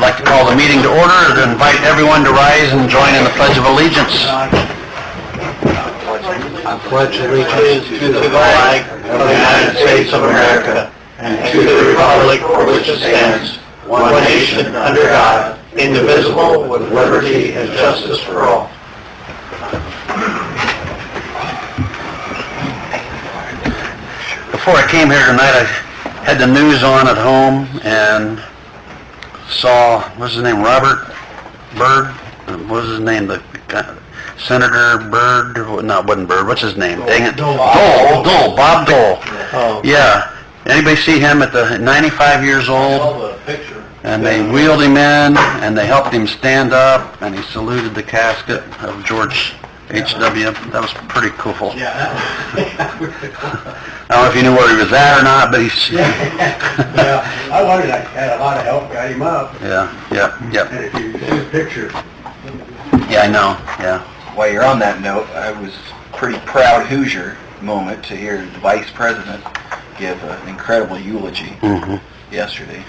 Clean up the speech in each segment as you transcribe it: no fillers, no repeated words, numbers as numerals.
like to call the meeting to order and invite everyone to rise and join in the Pledge of Allegiance. I pledge allegiance to the flag of the United States of America and to the republic for which it stands, one nation under God, indivisible, with liberty and justice for all. Before I came here tonight, I had the news on at home and saw, what's his name, Robert Byrd? What was his name? The Senator Byrd? No, it wasn't Byrd. What's his name? Dang it. Dole, Bob Dole. Oh. Yeah. Anybody see him at the 95 years old? And they wheeled him in, and they helped him stand up, and he saluted the casket of George H.W. That was pretty cool. Yeah. I don't know if you knew where he was at or not, but he's... Yeah, I wondered, I had a lot of help, got him up. Yeah. And if you see the picture. Yeah, I know, yeah. While you're on that note, I was pretty proud Hoosier moment to hear the Vice President give an incredible eulogy yesterday.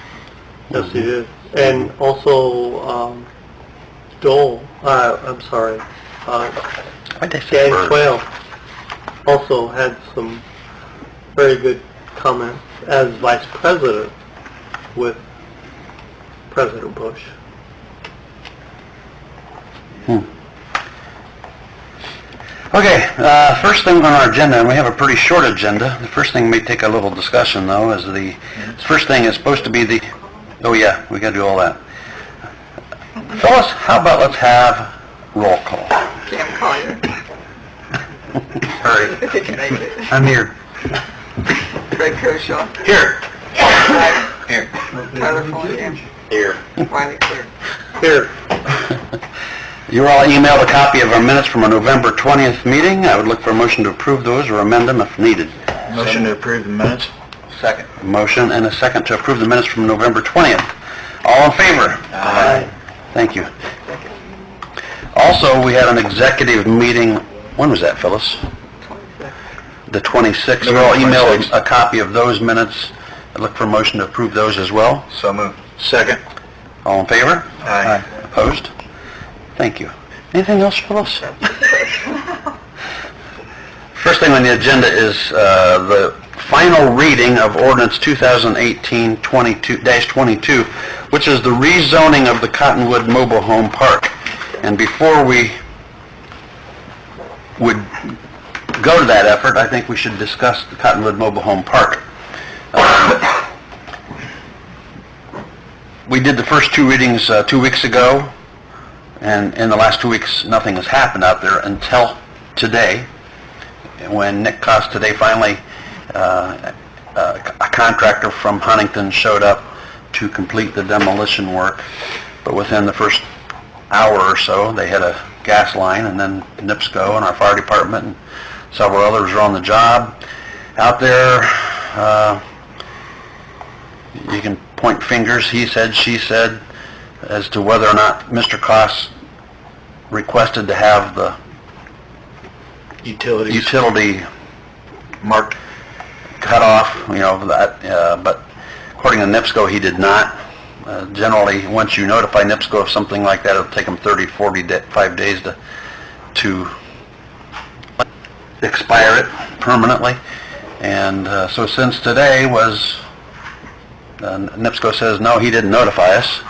Yes, he did. And also, Dole, I'm sorry, Dan Quayle also had some very good comments as Vice President with President Bush. Okay, first thing on our agenda, and we have a pretty short agenda. The first thing may take a little discussion, though, is the first thing is supposed to be the... Oh, yeah, we got to do all that. Phyllis, how about let's have roll call? Cam Collier. Hurry. If you can make it. I'm here. Greg Kershaw. Here. Here. Tyler Fullingham. Here. Wiley Clear. Here. You all emailed a copy of our minutes from our November 20th meeting. I would look for a motion to approve those or amend them if needed. Motion to approve the minutes. Second. Motion and a second to approve the minutes from November 20th. All in favor? Aye. Thank you. Also, we had an executive meeting, when was that, Phyllis? The 26th. You all emailed a copy of those minutes. I look for a motion to approve those as well. So moved. Second. All in favor? Aye. Opposed? Thank you. Anything else, Phyllis? First thing on the agenda is the final reading of Ordinance 2018-22, which is the rezoning of the Cottonwood Mobile Home Park. And before we would go to that effort, I think we should discuss the Cottonwood Mobile Home Park. We did the first two readings 2 weeks ago, and in the last 2 weeks, nothing has happened out there until today, when Nick Koss today finally, a contractor from Huntington showed up to complete the demolition work. But within the first hour or so, they had a gas line, and then NIPSCO and our fire department and several others were on the job. Out there, you can point fingers, he said, she said, as to whether or not Mr. Koss requested to have the utility Marked. cut off, that, but according to NIPSCO, he did not. Generally, once you notify NIPSCO of something like that, it'll take them 45 days to expire it permanently. And so since today was, NIPSCO says, no, he didn't notify us.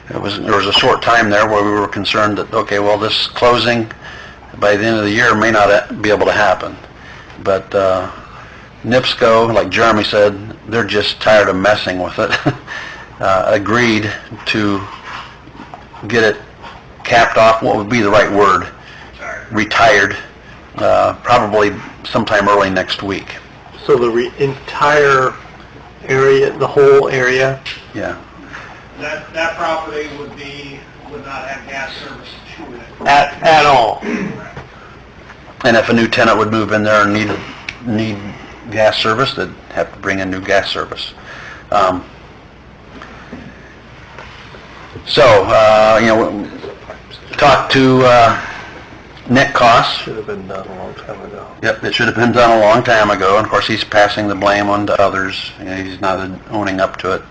There was a short time there where we were concerned that, okay, well, this closing by the end of the year may not be able to happen. But NIPSCO, like Jeremy said, they're just tired of messing with it. Agreed to get it capped off. What would be the right word? Retired. Probably sometime early next week. So the entire area, the whole area? Yeah. That property would not have gas service to it. At all? And if a new tenant would move in there and need gas service, they'd have to bring in new gas service. Talked to Nick Koss. Should have been done a long time ago. Yep, it should have been done a long time ago, and of course he's passing the blame on to others. He's not owning up to it.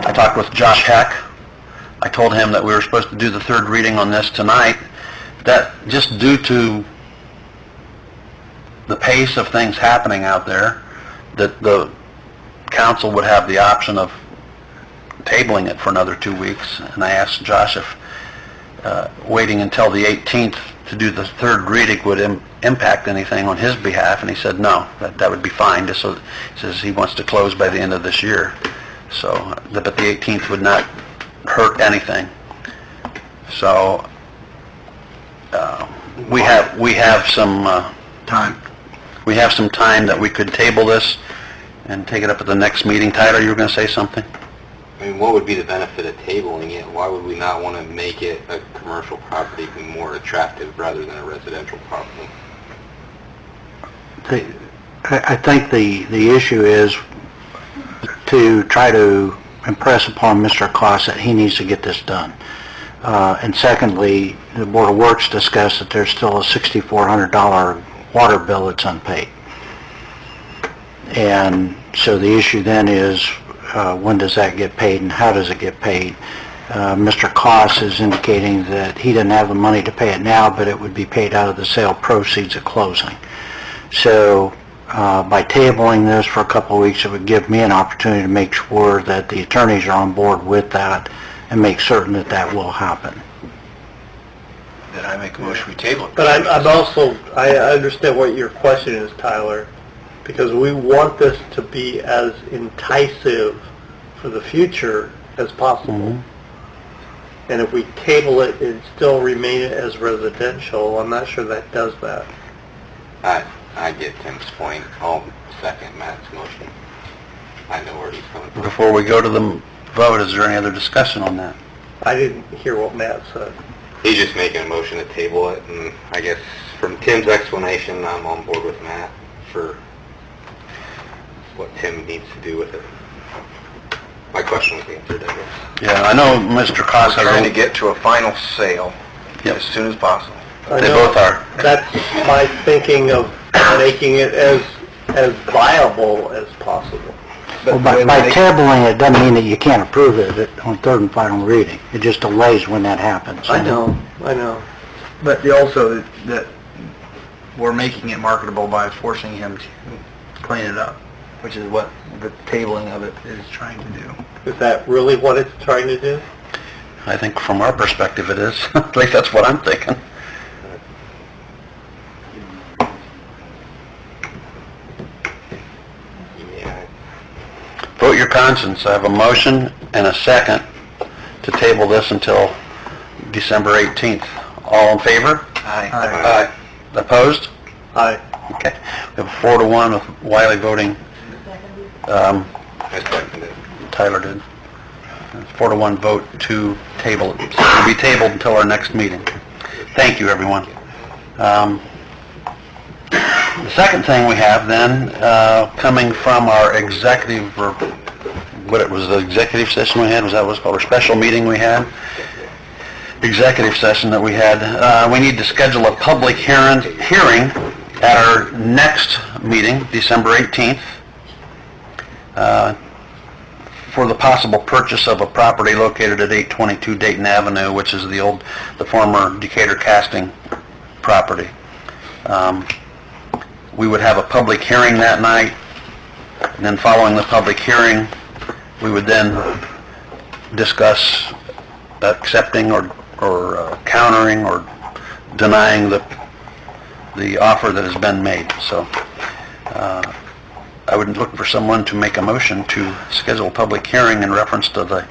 I talked with Josh Heck. I told him that we were supposed to do the third reading on this tonight. That just due to the pace of things happening out there, that the council would have the option of tabling it for another 2 weeks. And I asked Josh if waiting until the 18th to do the third reading would impact anything on his behalf, and he said no, that would be fine. Just so, he says he wants to close by the end of this year. So, but the 18th would not hurt anything. So, we have some Time. we have some time that we could table this and take it up at the next meeting. Tyler, you were going to say something? I mean, what would be the benefit of tabling it? Why would we not want to make it a commercial property be more attractive rather than a residential property? I think the issue is to try to impress upon Mr. Koss that he needs to get this done. And secondly, the Board of Works discussed that there's still a $6,400 water bill that's unpaid. And so the issue then is, when does that get paid and how does it get paid? Mr. Koss is indicating that he doesn't have the money to pay it now, but it would be paid out of the sale proceeds at closing. So by tabling this for a couple of weeks, it would give me an opportunity to make sure that the attorneys are on board with that and make certain that that will happen. Then I make a motion we table it. But I understand what your question is, Tyler, because we want this to be as enticing for the future as possible. And if we table it and still remain it as residential, I'm not sure that does that. I get Tim's point. I'll second Matt's motion. I know where he's coming from. Before we go to the vote, is there any other discussion on that? I didn't hear what Matt said. He's just making a motion to table it, and I guess from Tim's explanation, I'm on board with Matt for what Tim needs to do with it. My question was answered, I guess. Yeah, I know Mr. Koss We're trying to has... get to a final sale Yep. as soon as possible. I They know both are. That's my thinking of making it as viable as possible. Well, by tabling it doesn't mean that you can't approve it on third and final reading. It just delays when that happens. I know. But also that we're making it marketable by forcing him to clean it up, which is what the tabling of it is trying to do. Is that really what it's trying to do? I think from our perspective it is. At least that's what I'm thinking. Yeah. Vote your conscience. I have a motion and a second to table this until December 18th. All in favor? Aye. Aye. Opposed? Aye. Okay. We have a 4-1 with Wiley voting. I second it. Tyler did. 4-1 vote to table it. So it'll be tabled until our next meeting. Thank you, everyone. The second thing we have then, coming from our executive, or what it was, the executive session we had, was that what it was called, our special meeting we had? Executive session that we had. We need to schedule a public hearing at our next meeting, December 18th, for the possible purchase of a property located at 822 Dayton Avenue, which is the former Decatur casting property. We would have a public hearing that night, and then following the public hearing, we would then discuss accepting or countering or denying the offer that has been made. So I would look for someone to make a motion to schedule a public hearing in reference to the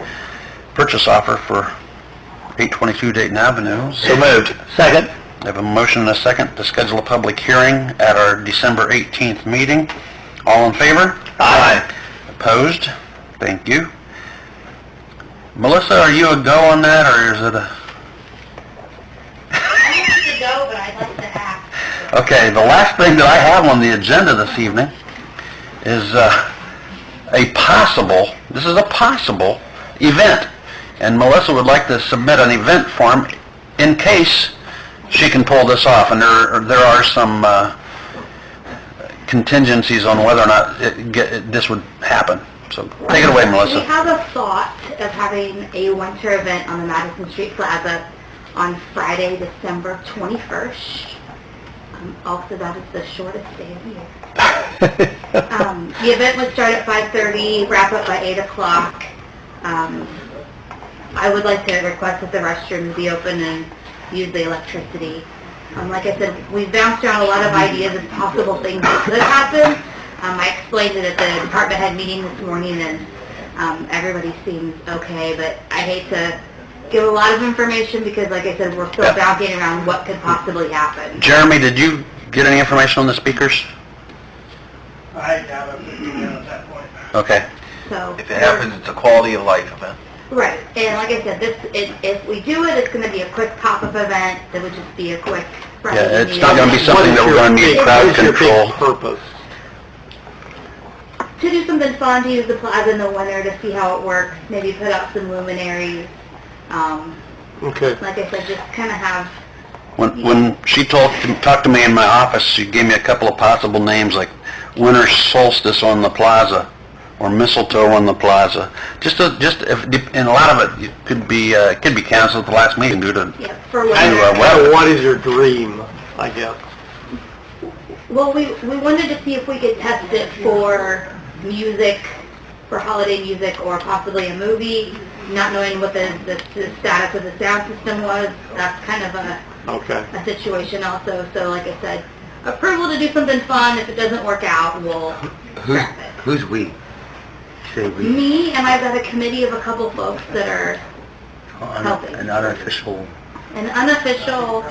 purchase offer for 822 Dayton Avenue. So moved. Second. I have a motion and a second to schedule a public hearing at our December 18th meeting. All in favor? Aye. Opposed? Thank you. Melissa, are you a go on that, or is it a... I used to go, but I'd like to ask. Okay, the last thing that I have on the agenda this evening is this is a possible event. And Melissa would like to submit an event form in case she can pull this off. And there are some contingencies on whether or not this would happen. So take it away, We Melissa. have a thought of having a winter event on the Madison Street Plaza on Friday, December 21st. Also, that is the shortest day of the year. The event would start at 5:30, wrap up by 8 o'clock. I would like to request that the restrooms be open and use the electricity. Like I said, we've bounced around a lot of ideas of possible things that could happen. I explained it at the department head meeting this morning, and everybody seems okay, but I hate to give a lot of information because, like I said, we're still bouncing around what could possibly happen. Jeremy, did you get any information on the speakers? I doubt it would be at that point. Okay. So If it happens, it's a quality of life event. right, and like I said, if we do it, it's going to be a quick pop-up event. That would just be a quick. Yeah, it's not going to be something that we're going to need crowd What is your control. big purpose? To do something fun, to use the plaza in the winter to see how it works. Maybe put up some luminaries. Okay. Like I said, just kind of have. When she talked to me in my office, she gave me a couple of possible names like winter solstice on the plaza or mistletoe on the plaza. And a lot of it could be canceled at the last meeting due to Yeah, for And, winter. well- What is your dream, I guess? Well, we wanted to see if we could test it for music, for holiday music, or possibly a movie, not knowing what the status of the sound system was. That's kind of a situation also. So like I said, approval to do something fun. If it doesn't work out, we'll scrap it. Who's we? Say we. Me, and I've got a committee of a couple folks that are helping. An unofficial. An unofficial,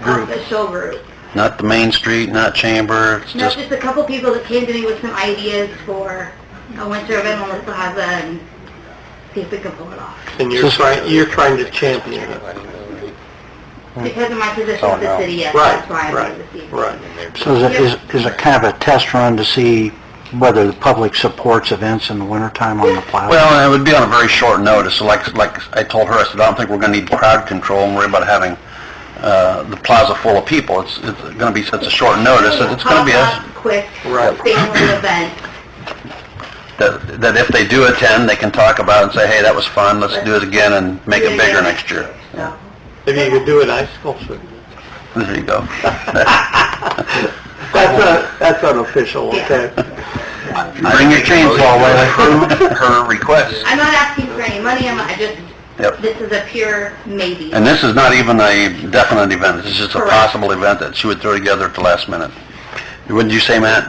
Group. official group. Not the Main Street, not Chamber, it's No, just, just a couple people that came to me with some ideas for a winter event on the plaza and see if we can pull it off. And you're trying to champion it. Because of my position with the city, yes, Right, that's why I right, wanted to see. right. So is it kind of a test run to see whether the public supports events in the wintertime on the plaza? well, it would be on a very short notice. So like I told her, I said, I don't think we're going to need crowd control and worry about having the plaza full of people. It's going to be such a short notice that it's going to be Pop-up, quick, Right. family event. that if they do attend, they can talk about it and say, hey, that was fun, let's do it again and make it bigger next year. So, Maybe you could do an ice sculpture. There you go. That's unofficial, okay? Bring your chainsaw, Larry. Her request. I'm not asking for any money, Yep. this is a pure maybe. And this is not even a definite event, this is just a Correct. possible event that she would throw together at the last minute. What did you say, Matt?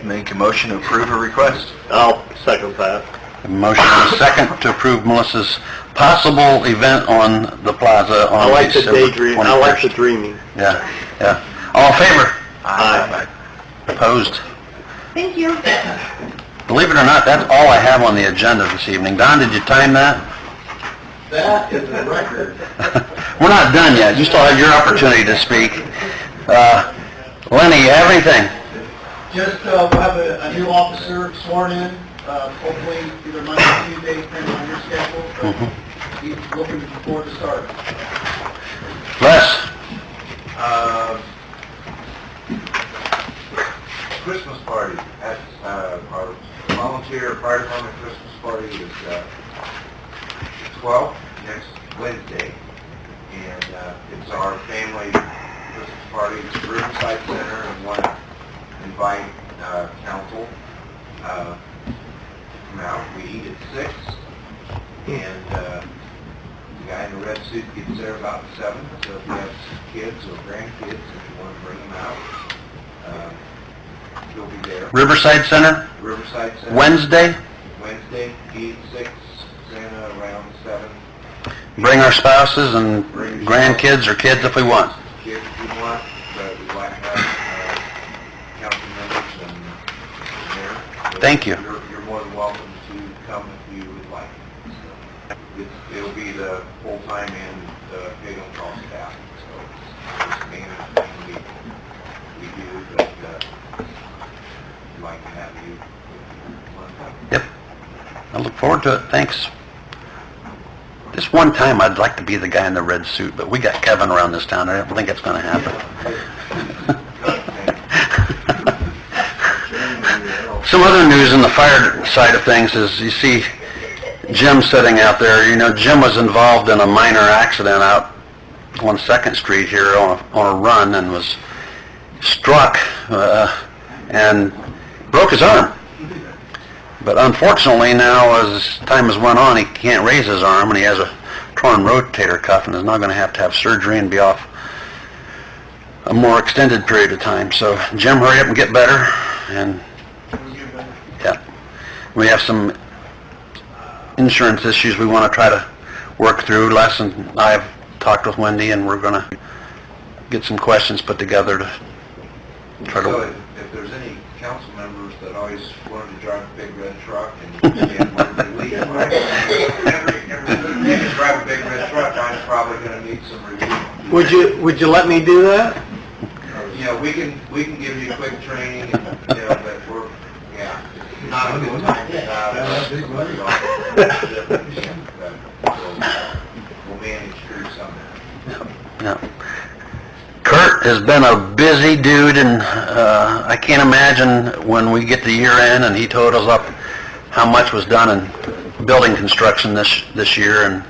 Make a motion to approve her request. I'll second that. A motion and a second to approve Melissa's possible event on the plaza I on like the December 21st. daydream, I like the dreaming. Yeah, yeah. All in favor? Aye. Opposed? Thank you. Believe it or not, that's all I have on the agenda this evening. Don, did you time that? That is a record. We're not done yet. You still have your opportunity to speak. Lenny, everything? Just, we'll have a new officer sworn in, hopefully either Monday or Tuesday, depending on your schedule, but he's looking forward to starting. Les? Christmas party at our volunteer fire department Christmas party is 12 next Wednesday, and it's our family Christmas party. It's a Riverside Center, and want to invite council to come out. We eat at 6, and the guy in the red suit gets there about 7. So if you have kids or grandkids, if you want to bring them out. He'll be there. Riverside Center? Riverside Center. Wednesday? Wednesday, 8-6, Santa around 7. Bring our spouses and grandkids or kids if we want. Kids if you want, but we'd like to have council members and there. So Thank you. You're more than welcome to come if you would like. So it'll be the full-time and the paid on call staff. So it's the standard thing we do, but we'd like to have you. Yep. I look forward to it. Thanks. This one time I'd like to be the guy in the red suit, but we got Kevin around this town. I don't think it's going to happen. Some other news in the fire side of things is you see Jim sitting out there. You know, Jim was involved in a minor accident out on 2nd Street here on a run and was struck and broke his arm. But unfortunately now, as time has went on, he can't raise his arm and he has a torn rotator cuff and is now going to have surgery and be off a more extended period of time. So Jim, hurry up and get better. And yeah, we have some insurance issues we want to try to work through. Les and I have talked with Wendy, and we're going to get some questions put together to try So to... if there's any council members that always wanted to drive a big red truck and can't hardly leave, every drive a big red truck, I'm probably going to need some review. Would you let me do that? You know, we can give you quick training, and, you know, but we're, not a good time to have somebody we'll manage through something. Yeah. Kurt has been a busy dude, and I can't imagine when we get to year end and he totals up how much was done in building construction this year and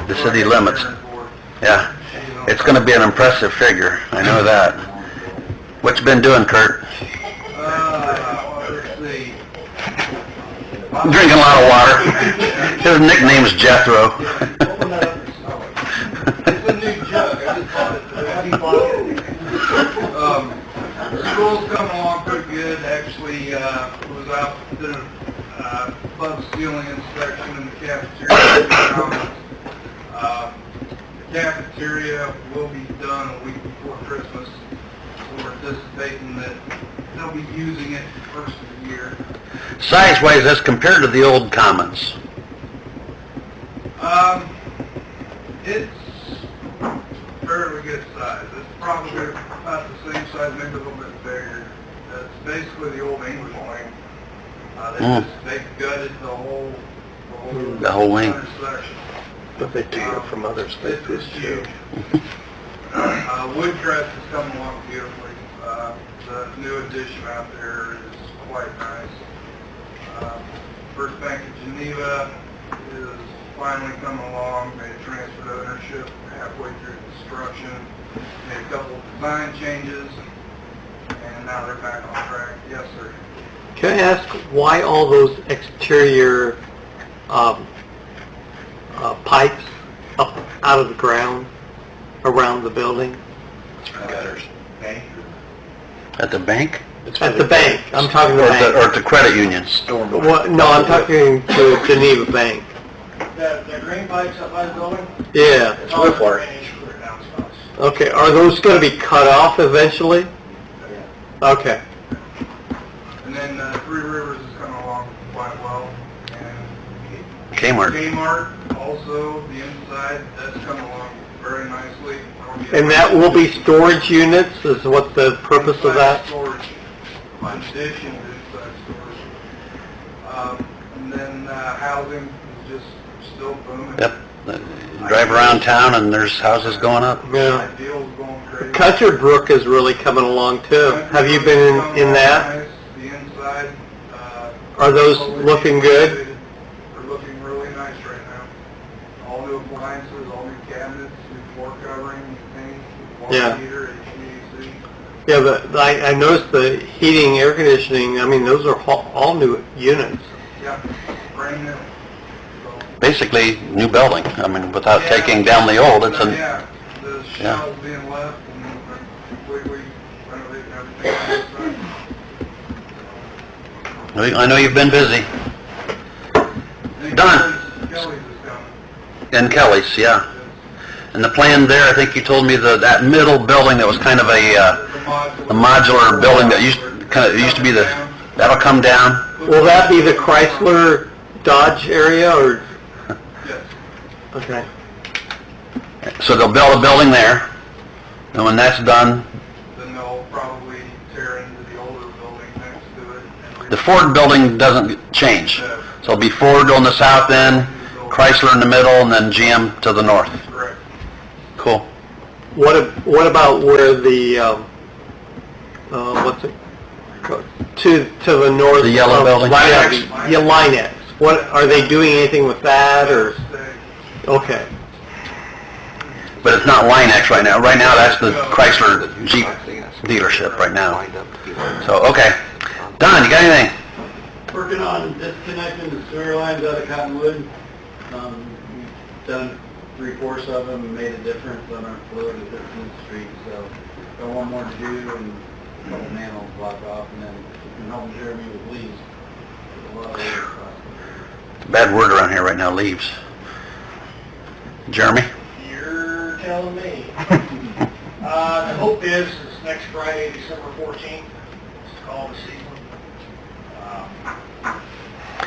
the city limits. Yeah, it's going to be an impressive figure. I know that. What you been doing, Kurt? Let's see. Drinking a lot of water. His nickname is Jethro. It's a new jug, I just bought it. School's coming along pretty good. Actually, was out, did a above ceiling inspection in the cafeteria. The cafeteria will be done a week before Christmas. So we're anticipating that they'll be using it first of the year. Size-wise, as compared to the old commons. It's fairly good size. It's probably about the same size, maybe a little bit bigger. It's basically the old English wing. They gutted The whole wing. section. But they took it from other spaces too. Woodcrest is coming along beautifully. The new addition out there is quite nice. First Bank of Geneva is finally coming along. They transferred ownership halfway through construction, made a couple of design changes, and now they're back on track. Yes, sir. Can I ask why all those exterior pipes up out of the ground around the building? Gutters. At the bank? At the bank. I'm talking Or about. at the credit union? What? No, I'm talking to Geneva Bank. The green pipes up by the building? Yeah. It's all drainage for their downspouts. Okay. Are those going to be cut off eventually? Okay. And then Three Rivers is coming along quite well. And Kmart. Kmart, also, the inside, that's coming along very nicely. And that will be storage units, is what the purpose of that? Storage, in addition to inside storage. And then housing is just still booming. Yep. Drive around town and there's houses going up. Yeah. Deals going crazy. Country Brook is really coming along too. Have you been in that? Nice. The inside. Are those looking good? They're looking really nice right now. All new appliances, all new cabinets, new floor covering, new paint, water Yeah. heater, HVAC. Yeah, but I noticed the heating, air conditioning, I mean, those are all new units. Yeah, brand new. So, Basically, new building. I mean, without yeah, taking down the old, it's a... Yeah, the shells being left and we're completely renovating everything on this side. I know you've been busy. And Done. Kelly's is coming. And Kelly's, yeah. And the plan there, I think you told me that middle building that was kind of a modular building that used to be that'll come down. Will that be the Chrysler Dodge area or? Yes. Okay. So they'll build a building there, and when that's done, Then they'll probably tear into the older building next to it. And the Ford building doesn't change. So it'll be Ford on the south end, Chrysler in the middle, and then GM to the north. Correct. Cool. What about where the, what's it? To the north. The yellow of- building? Yeah, Linex. What, are they doing anything with that, or? Okay. But it's not Linex right now. Right now, that's the Chrysler Jeep dealership right now. So, okay. Don, you got anything? Working on disconnecting the sewer lines out of Cottonwood. We've done 3/4 of them and made a difference on our flow to 13th Street, so got one more to do and a couple manholes blocked off, and then we can help Jeremy with leaves. There's a lot of leaves across the Bad word around here right now, leaves. Jeremy? You're telling me. The hope is next Friday, December 14th. It's called the season.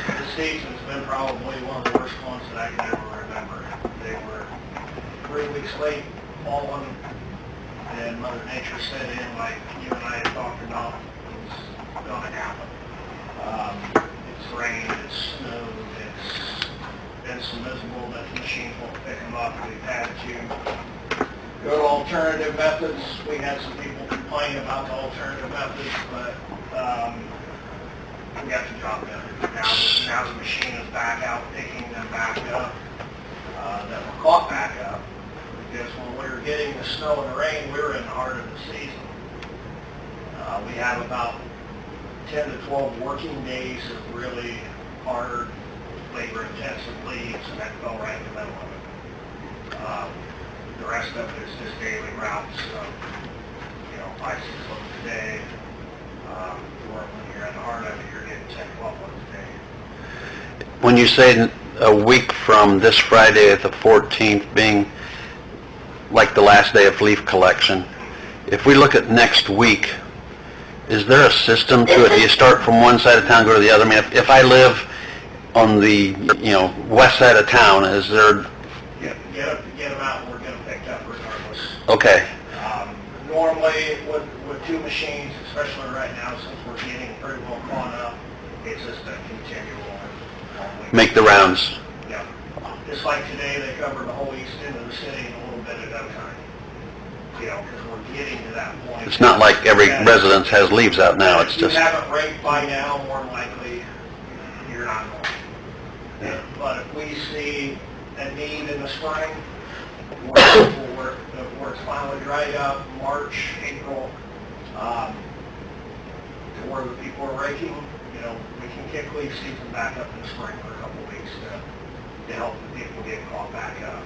This season's been probably one of the worst ones that I can ever remember. They were 3 weeks late falling, and Mother Nature set in like you and I had talked about was going to happen. It's rained, it's snowed, it's been so miserable that the machines won't pick them up. We've had to go to alternative methods. We had some people complain about the alternative methods, but we got the job done. Now the machine is back out picking them back up, that were caught back up. Because when we were getting the snow and the rain, we were in the heart of the season. We have about 10 to 12 working days of really hard, labor-intensive leads, and that fell right in the middle of it. The rest of it is just daily routes, so, 5, 6 loads a day. When you're in the heart of it, you're getting 10, 12 loads a day. When you say a week from this Friday, the 14th, being like the last day of leaf collection, if we look at next week, is there a system to it? Do you start from one side of town, go to the other? I mean, if I live on the, west side of town, is there... Get them out and we're getting picked up regardless. Okay. Normally, with 2 machines, especially right now, since we're getting pretty well caught up, it's just a continual... Make the rounds. Yeah. Just like today, they covered the whole east end of the city in a little bit at a time. Because we're getting to that point. It's not like every residence has leaves out now, it's just... If you haven't raked by now, more than likely, you're not going. Yeah. But if we see a need in the spring, where it's finally dried up, March, April, to where the people are raking, we can kick leaf season back up in the spring for a couple of weeks to help the people get caught back up.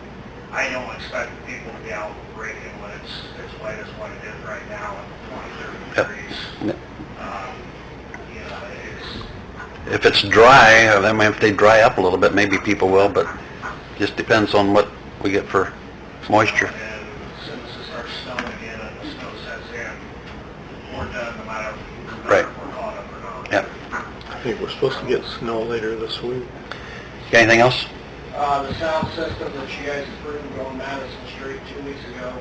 I don't expect the people to be out raking when it's as wet as what it is right now at 20, 30 degrees. If it's dry, I mean, if they dry up a little bit, maybe people will, but just depends on what we get for moisture. And as soon as it starts snowing again and the snow sets in, we're done no matter Right. if we're caught up or not. Yep. I think we're supposed to get snow later this week. Got anything else? The sound system that you guys approved on Madison Street 2 weeks ago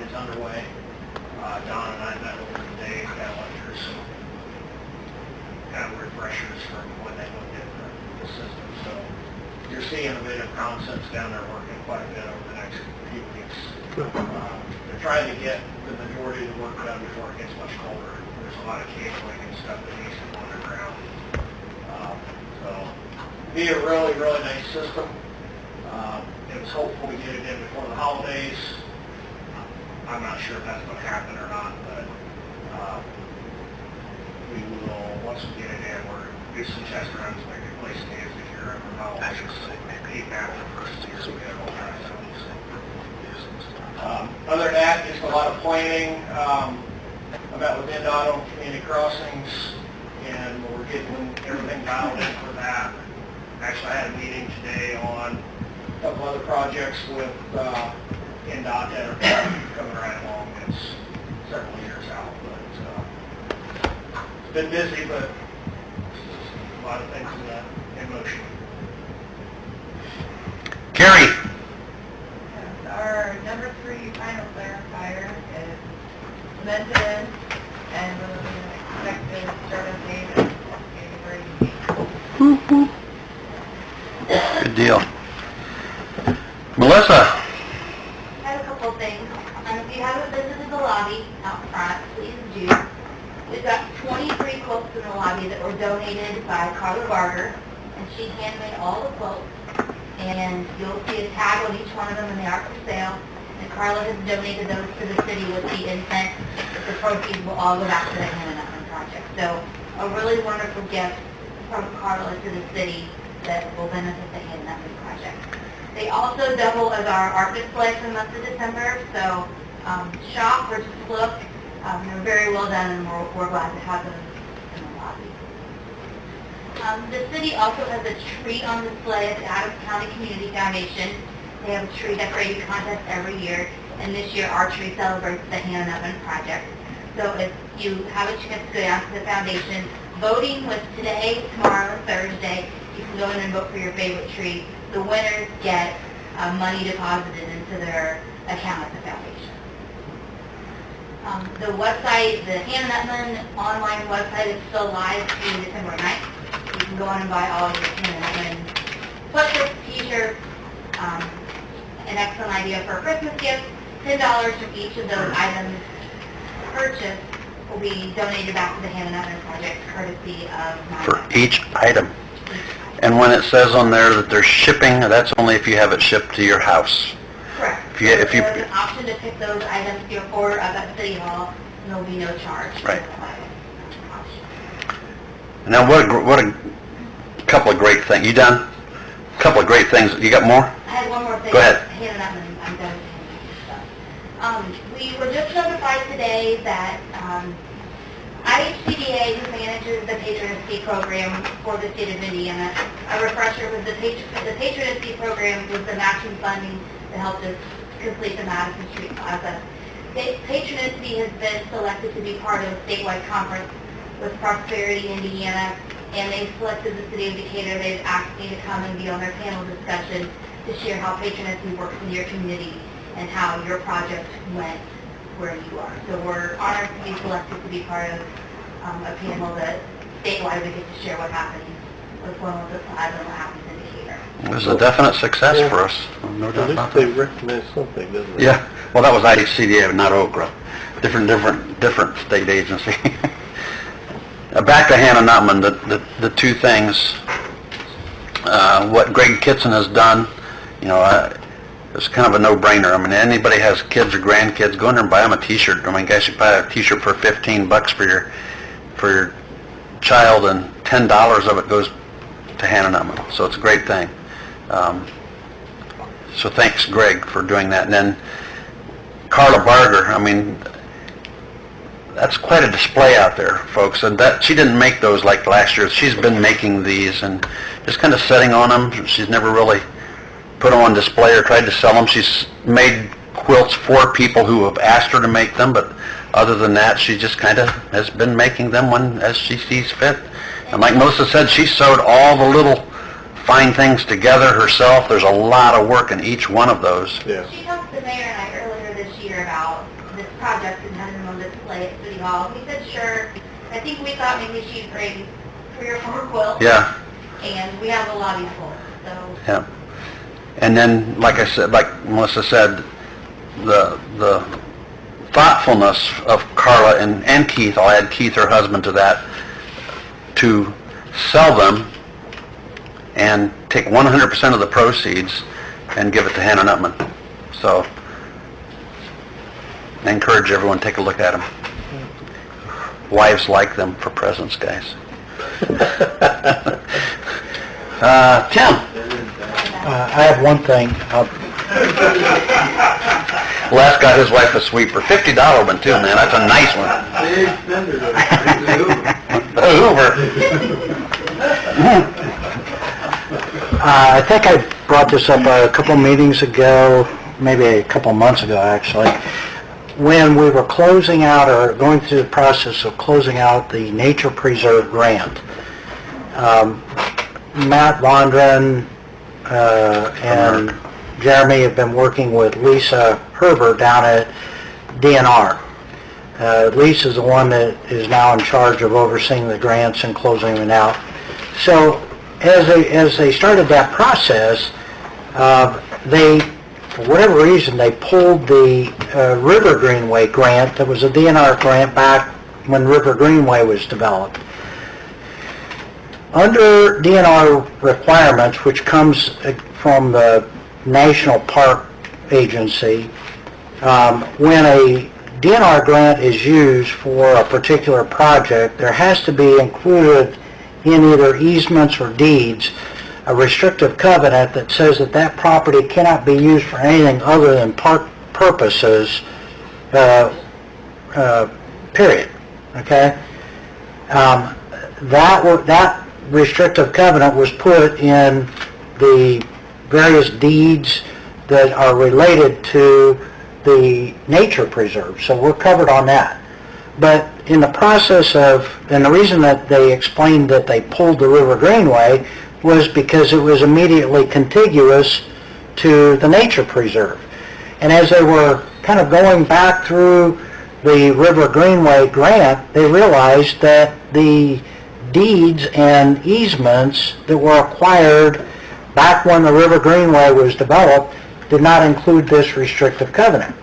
is underway. Don and I met with them today, got lectures, kind of refreshers from when they looked at the system. So you're seeing a bit of concepts down there working quite a bit over the next few weeks. They're trying to get the majority of the work done before it gets much colder. There's a lot of cabling and stuff that needs to go underground. So be a really, really nice system. It was hopeful we get it in before the holidays. I'm not sure if that's going to happen or not, but we will, once we get it in, we're do some test runs, maybe replace the secure and the holidays. Even after the first year, so we get it all done. Other than that, just a lot of planning. I met with NDOT on community crossings, and we're getting everything dialed in for that. Actually, I had a meeting today on a couple other projects with NDOT that are coming right along. It's several years out, but it's been busy, but a lot of things in motion. Carrie? Our number 3 final clarifier is cemented, and we're looking at expected start-up date of January 8th. Good deal. Melissa? I have a couple of things. If you haven't visited the lobby out front, please do. We've got 23 quilts in the lobby that were donated by Carla Barger, and she handmade all the quilts. And you'll see a tag on each one of them, and they are for sale. And Carla has donated those to the city with the intent that the proceeds will all go back to the Hannah Nutman Project. So a really wonderful gift from Carla to the city that will benefit the Hannah Nutman Project. They also double as our art display for the month of December. So shop or just look. They're very well done, and we're glad to have them in the lobby. The city also has a tree on display at the Adams County Community Foundation. They have a tree decorating contest every year, and this year our tree celebrates the Hannah Nutman Project. So if you have a chance to go down to the foundation, voting was today, tomorrow, and Thursday. You can go in and vote for your favorite tree. The winners get money deposited into their account at the foundation. The website, the Hannah Nutman online website is still live through December 9th. You can go on and buy all of your Hannah Nutman sweatshirts, t-shirts, an excellent idea for a Christmas gift. $10 from each of those items purchased will be donated back to the Hannah Nutman Project, courtesy of my... For each item. And when it says on there that there's shipping, that's only if you have it shipped to your house. Correct. If you, There's an option to pick those items to your order up at City Hall, and there'll be no charge. Right. Now, what a couple of great things. You done? A couple of great things. You got more? I had one more thing. Go ahead. Hannah Nutman, I'm done with Hannah Nutman stuff. We were just notified today that IHCDA, who manages the Patronage Fee program for the state of Indiana, a refresher was the Patronage Fee program was the matching funding that helped us complete the Madison Street Plaza. Patronage Fee has been selected to be part of a statewide conference with Prosperity Indiana, and they selected the city of Decatur. They've asked me to come and be on their panel discussion to share how Patronage Fee works in your community and how your project went where you are. So we're honored to be selected to be part of a panel that statewide we get to share what happens with one of the plaza and what happens in Decatur. It was a definite success for us. No doubt about At least they that. recognize something, doesn't they? Yeah. Well, that was IHCDA, not Okra. Different state agency. Back to Hannah Nutman, the two things, what Greg Kitson has done, you know, it's kind of a no-brainer. I mean, anybody has kids or grandkids, go in there and buy them a t-shirt. I mean, guys, you buy a t-shirt for $15 for your child, and $10 of it goes to Hannah Nutman. So it's a great thing. So thanks, Greg, for doing that. And then Carla Barger, I mean, that's quite a display out there, folks. And that she didn't make those like last year. She's been making these and just kind of sitting on them. She's never really put them on display or tried to sell them. She's made quilts for people who have asked her to make them, but other than that, she just kind of has been making them as she sees fit. And like Melissa said, she sewed all the little fine things together herself. There's a lot of work in each one of those. Yeah. She talked to the mayor and I earlier this year about this project and having them on display at City Hall. We said sure. I think we thought maybe she'd bring 3 or 4 quilts. Yeah. And we have a lobby full, so. Yeah. And then, like I said, like Melissa said, the thoughtfulness of Carla and Keith, I'll add Keith, her husband, to that, to sell them and take 100% of the proceeds and give it to Hannah Nutman. So I encourage everyone to take a look at them. Wives like them for presents, guys. Tim? I have one thing. Les got his wife a sweeper. $50 one too, man. That's a nice one. Big spender, though. The Hoover. I think I brought this up a couple meetings ago, maybe a couple months ago actually, when we were closing out or going through the process of closing out the Nature Preserve grant. Matt Vondran and Jeremy have been working with Lisa Herbert down at DNR. Lisa's the one that is now in charge of overseeing the grants and closing them out. So as they started that process, they, for whatever reason, they pulled the River Greenway grant that was a DNR grant back when River Greenway was developed. Under DNR requirements, which comes from the National Park Agency, when a DNR grant is used for a particular project, there has to be included in either easements or deeds a restrictive covenant that says that that property cannot be used for anything other than park purposes, period. Okay? That restrictive covenant was put in the various deeds that are related to the nature preserve, so we're covered on that. But in the process of, and the reason that they explained that they pulled the River Greenway was because it was immediately contiguous to the nature preserve. And as they were kind of going back through the River Greenway grant, they realized that the deeds and easements that were acquired back when the River Greenway was developed did not include this restrictive covenant.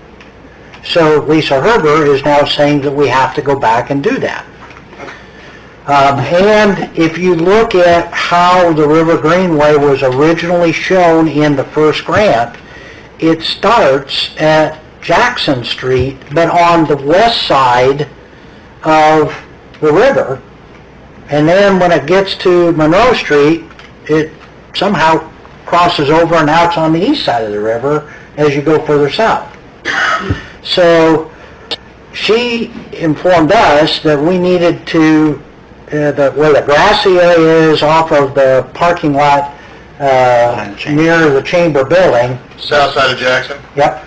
So Lisa Herber is now saying that we have to go back and do that. And if you look at how the River Greenway was originally shown in the first grant, it starts at Jackson Street, but on the west side of the river. And then when it gets to Monroe Street, it somehow crosses over and out's on the east side of the river as you go further south. So she informed us that we needed to, where the grassy area is off of the parking lot near the Chamber building. South side of Jackson? Yep.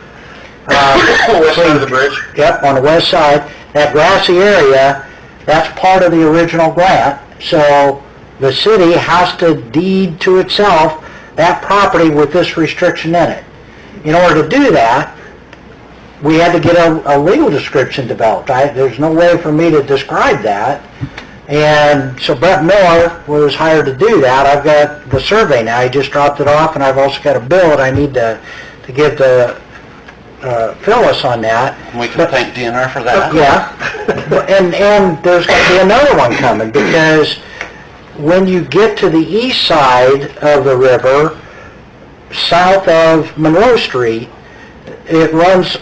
West side of the bridge? Yep, on the west side. That grassy area, that's part of the original grant. So the city has to deed to itself that property with this restriction in it. In order to do that, we had to get a legal description developed. There's no way for me to describe that. And so Brett Miller was hired to do that. I've got the survey now. He just dropped it off, and I've also got a bill that I need to give to Phyllis on that. We can thank DNR for that. Yeah. And there's going to be another one coming, because when you get to the east side of the river, south of Monroe Street, it runs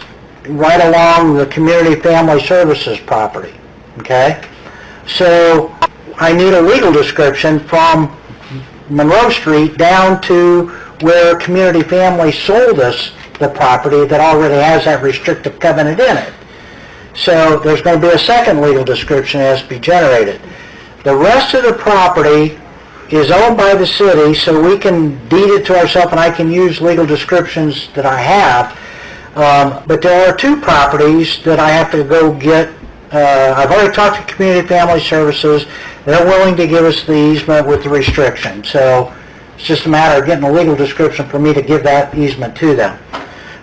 right along the Community Family Services property, okay? So I need a legal description from Monroe Street down to where Community Family sold us the property that already has that restrictive covenant in it. So there's going to be a second legal description that has to be generated. The rest of the property is owned by the city, so we can deed it to ourselves, and I can use legal descriptions that I have. But there are two properties that I have to go get. I've already talked to Community Family Services. They're willing to give us the easement with the restriction. So it's just a matter of getting a legal description for me to give that easement to them.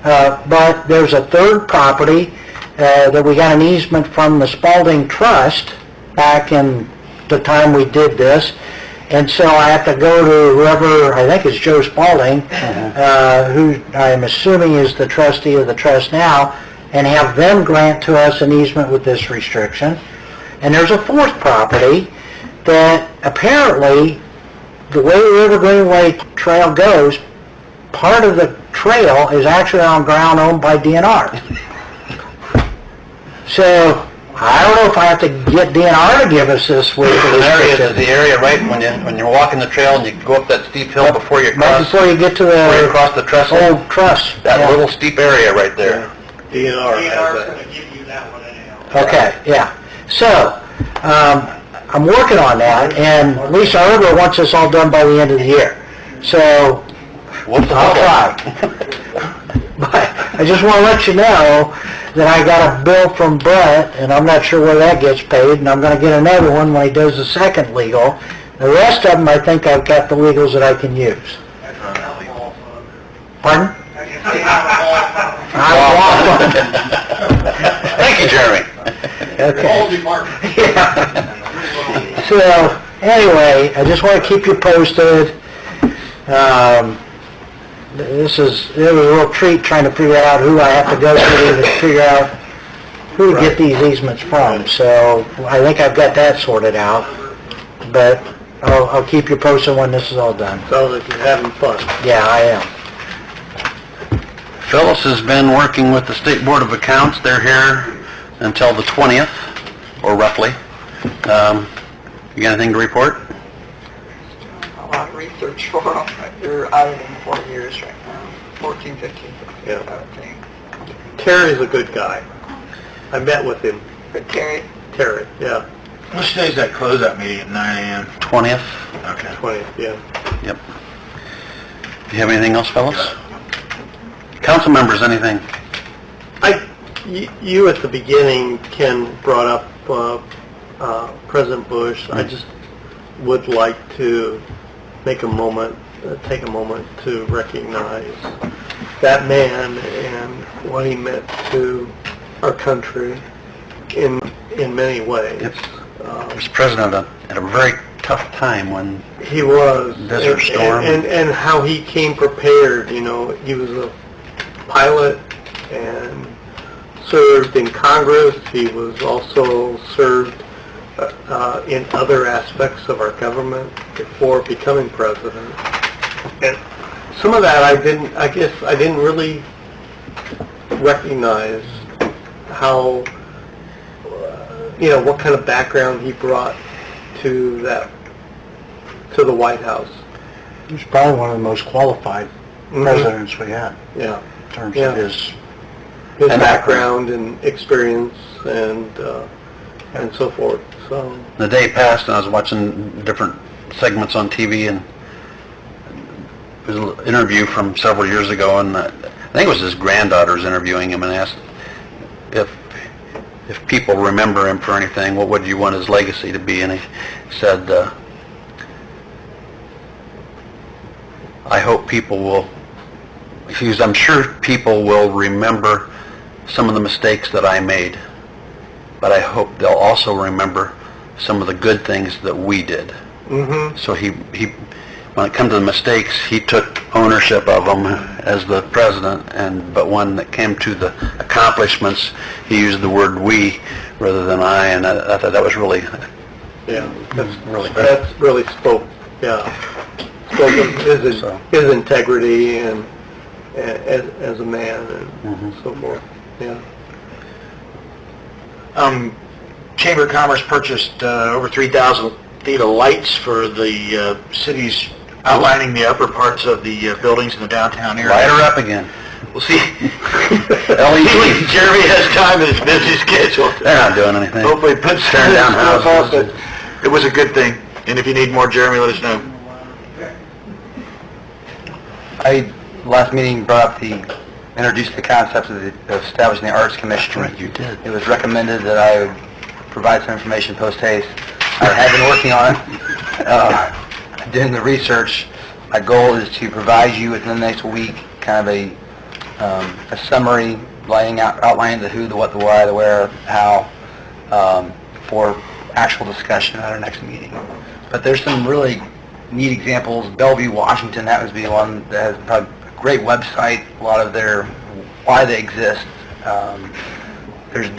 But there's a third property that we got an easement from the Spalding Trust back in the time we did this. And so I have to go to whoever, I think it's Joe Spalding, who I'm assuming is the trustee of the trust now, and have them grant to us an easement with this restriction. And there's a fourth property that apparently, the way the River Greenway Trail goes, part of the trail is actually on ground owned by DNR. So I don't know if I have to get DNR to give us this with The area right when you're walking the trail and you go up that steep hill before you cross. Right before you get to the cross the trestle. old truss. That little steep area right there. DNR DNR's has gonna that. give you that one anyhow. Okay, yeah. So, I'm working on that, and Lisa Herber wants this all done by the end of the year. So, What's the I'll try. But I just want to let you know that I got a bill from Brett, and I'm not sure where that gets paid, and I'm going to get another one when he does the second legal. The rest of them, I think I've got the legals that I can use. Pardon? Thank you, Jeremy. Okay. Yeah. So, anyway, I just want to keep you posted. It was a real treat trying to figure out who I have to go to figure out who to get these easements from, so I think I've got that sorted out, but I'll keep you posted when this is all done. Sounds like you're having fun. Yeah, I am. Phyllis has been working with the State Board of Accounts. They're here until the 20th, or roughly. You got anything to report? A lot of research for them. They're out of them 4 years right now, 14, 15, Yeah. I think. Terry's a good guy. I met with him. But Terry, Terry, yeah. Which day's that closeout meeting at 9 a.m.? 20th? Okay. 20th, yeah. Yep. Do you have anything else, Phyllis? Council members, anything? You at the beginning, Ken, brought up President Bush. I just would like to take a moment to recognize that man and what he meant to our country in many ways. He was president at a very tough time when He was. Desert Storm. And how he came prepared, you know, he was a pilot and served in Congress. He was also served in other aspects of our government before becoming president. And some of that I didn't really recognize how, what kind of background he brought to the White House. He's probably one of the most qualified presidents we had, Yeah. in terms Yeah. of his... His background and experience and so forth, so. the day passed and I was watching different segments on TV and there was an interview from several years ago and I think it was his granddaughters interviewing him and asked if people remember him for anything, what would you want his legacy to be? And he said, I hope people will, I'm sure people will remember some of the mistakes that I made, but I hope they'll also remember some of the good things that we did. Mm-hmm. So he when it comes to the mistakes, he took ownership of them as the president, but when it came to the accomplishments, he used the word we rather than I, and I thought that was really, Yeah, really good. that's really spoke of his integrity and as a man and so forth, yeah. Chamber of Commerce purchased over 3,000 feet of lights for the cities outlining the upper parts of the buildings in the downtown area. Light her up again. We'll see. LED. Jeremy has time in his busy schedule. They're not doing anything. Hopefully puts Tearing down stuff off, houses. but it was a good thing. And if you need more, Jeremy, let us know. Last meeting introduced the concepts of establishing the Arts Commission. Right, you did. It was recommended that I would provide some information post haste. I have been working on it, doing the research. My goal is to provide you within the next week kind of a summary outlining the who, the what, the why, the where, how, for actual discussion at our next meeting. But there's some really neat examples. Bellevue, Washington, that would be one that has probably a great website, a lot of why they exist. There's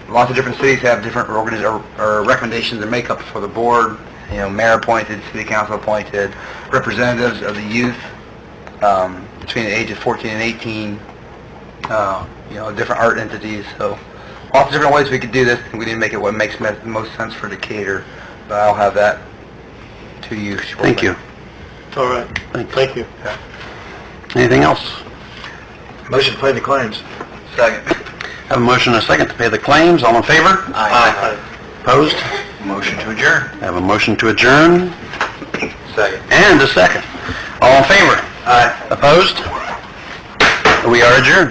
lots of different cities have different or recommendations and makeup for the board, mayor appointed, city council appointed, representatives of the youth between the age of 14 and 18, different art entities. So lots of different ways we could do this, and we didn't make it what makes the most sense for Decatur, but I'll have that to you shortly. Thank you. All right, thank you. Anything else? Motion to pay the claims. Second. Have a motion and a second to pay the claims. All in favor? Aye. Opposed? Motion to adjourn. Have a motion to adjourn Second. and a second. All in favor? Aye. Opposed? We are adjourned.